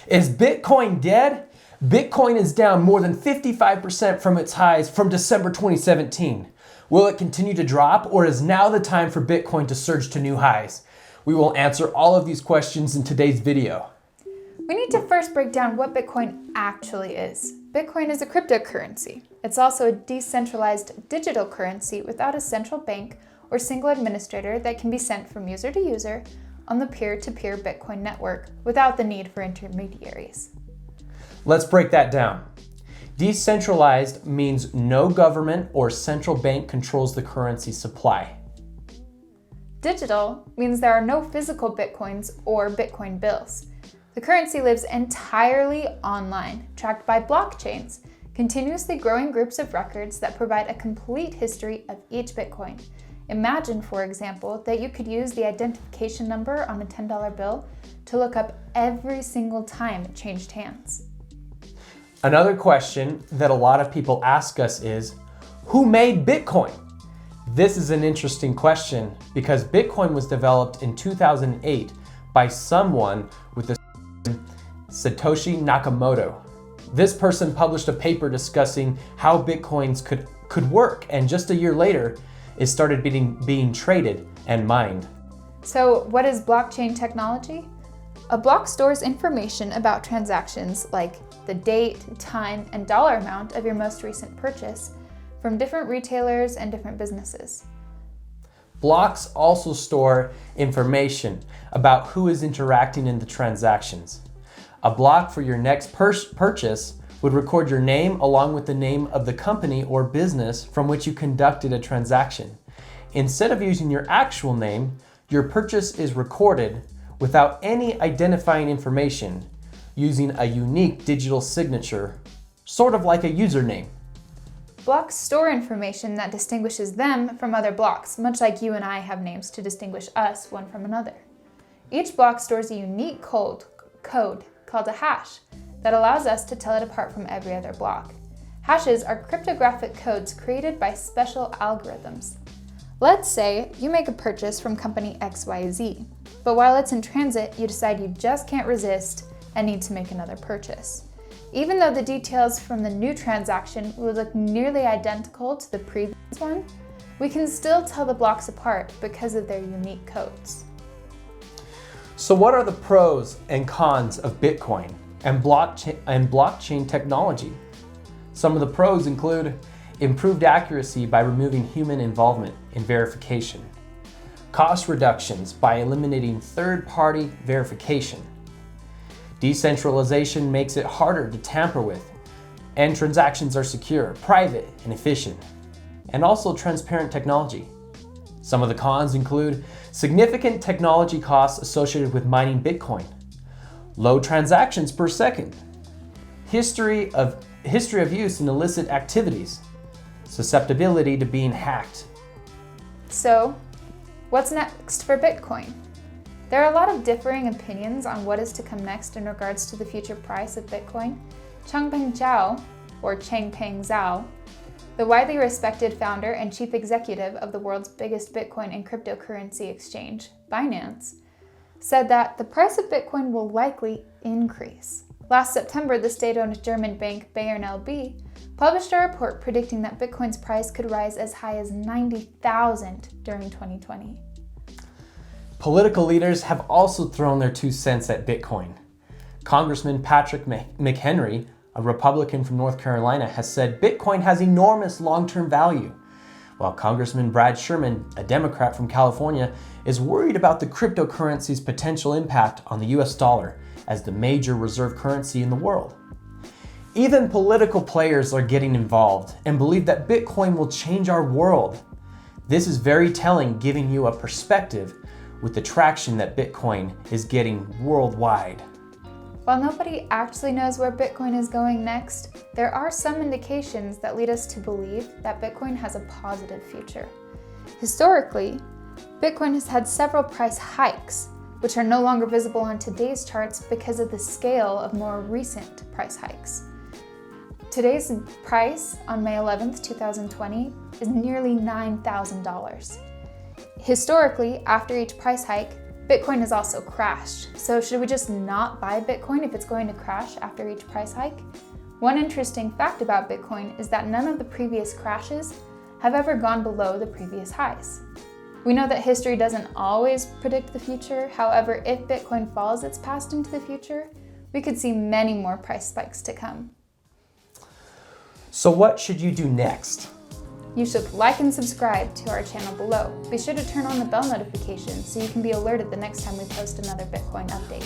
Is Bitcoin dead? Bitcoin is down more than 55% from its highs from December 2017. Will it continue to drop, or is now the time for Bitcoin to surge to new highs? We will answer all of these questions in today's video. We need to first break down what Bitcoin actually is. Bitcoin is a cryptocurrency. It's also a decentralized digital currency without a central bank or single administrator that can be sent from user to user on the peer-to-peer Bitcoin network without the need for intermediaries. Let's break that down. Decentralized means no government or central bank controls the currency supply. Digital means there are no physical Bitcoins or Bitcoin bills. The currency lives entirely online, tracked by blockchains, continuously growing groups of records that provide a complete history of each Bitcoin. Imagine, for example, that you could use the identification number on a $10 bill to look up every single time it changed hands. Another question that a lot of people ask us is, who made Bitcoin? This is an interesting question because Bitcoin was developed in 2008 by someone with the Satoshi Nakamoto. This person published a paper discussing how Bitcoins could work, and just a year later, it started being traded and mined. So what is blockchain technology? A block stores information about transactions like the date, time, and dollar amount of your most recent purchase from different retailers and different businesses. Blocks also store information about who is interacting in the transactions. A block for your next purchase would record your name along with the name of the company or business from which you conducted a transaction. Instead of using your actual name, your purchase is recorded without any identifying information using a unique digital signature, sort of like a username. Blocks store information that distinguishes them from other blocks, much like you and I have names to distinguish us one from another. Each block stores a unique code called a hash that allows us to tell it apart from every other block. Hashes are cryptographic codes created by special algorithms. Let's say you make a purchase from company XYZ, but while it's in transit, you decide you just can't resist and need to make another purchase. Even though the details from the new transaction will look nearly identical to the previous one, we can still tell the blocks apart because of their unique codes. So what are the pros and cons of Bitcoin and blockchain technology? Some of the pros include improved accuracy by removing human involvement in verification, cost reductions by eliminating third-party verification, decentralization makes it harder to tamper with, and transactions are secure, private, and efficient, and also transparent technology. Some of the cons include significant technology costs associated with mining Bitcoin, low transactions per second, history of use in illicit activities, susceptibility to being hacked. So, what's next for Bitcoin? There are a lot of differing opinions on what is to come next in regards to the future price of Bitcoin. Changpeng Zhao, the widely respected founder and chief executive of the world's biggest Bitcoin and cryptocurrency exchange, Binance, said that the price of Bitcoin will likely increase. Last September, the state-owned German bank Bayern LB published a report predicting that Bitcoin's price could rise as high as 90,000 during 2020. Political leaders have also thrown their 2 cents at Bitcoin. Congressman Patrick McHenry, a Republican from North Carolina, has said Bitcoin has enormous long-term value, while Congressman Brad Sherman, a Democrat from California, is worried about the cryptocurrency's potential impact on the US dollar as the major reserve currency in the world. Even political players are getting involved and believe that Bitcoin will change our world. This is very telling, giving you a perspective with the traction that Bitcoin is getting worldwide. While nobody actually knows where Bitcoin is going next, there are some indications that lead us to believe that Bitcoin has a positive future. Historically, Bitcoin has had several price hikes, which are no longer visible on today's charts because of the scale of more recent price hikes. Today's price on May 11th, 2020 is nearly $9,000. Historically, after each price hike, Bitcoin has also crashed. So should we just not buy Bitcoin if it's going to crash after each price hike? One interesting fact about Bitcoin is that none of the previous crashes have ever gone below the previous highs. We know that history doesn't always predict the future. However, if Bitcoin follows its past into the future, we could see many more price spikes to come. So what should you do next? You should like and subscribe to our channel below. Be sure to turn on the bell notification so you can be alerted the next time we post another Bitcoin update.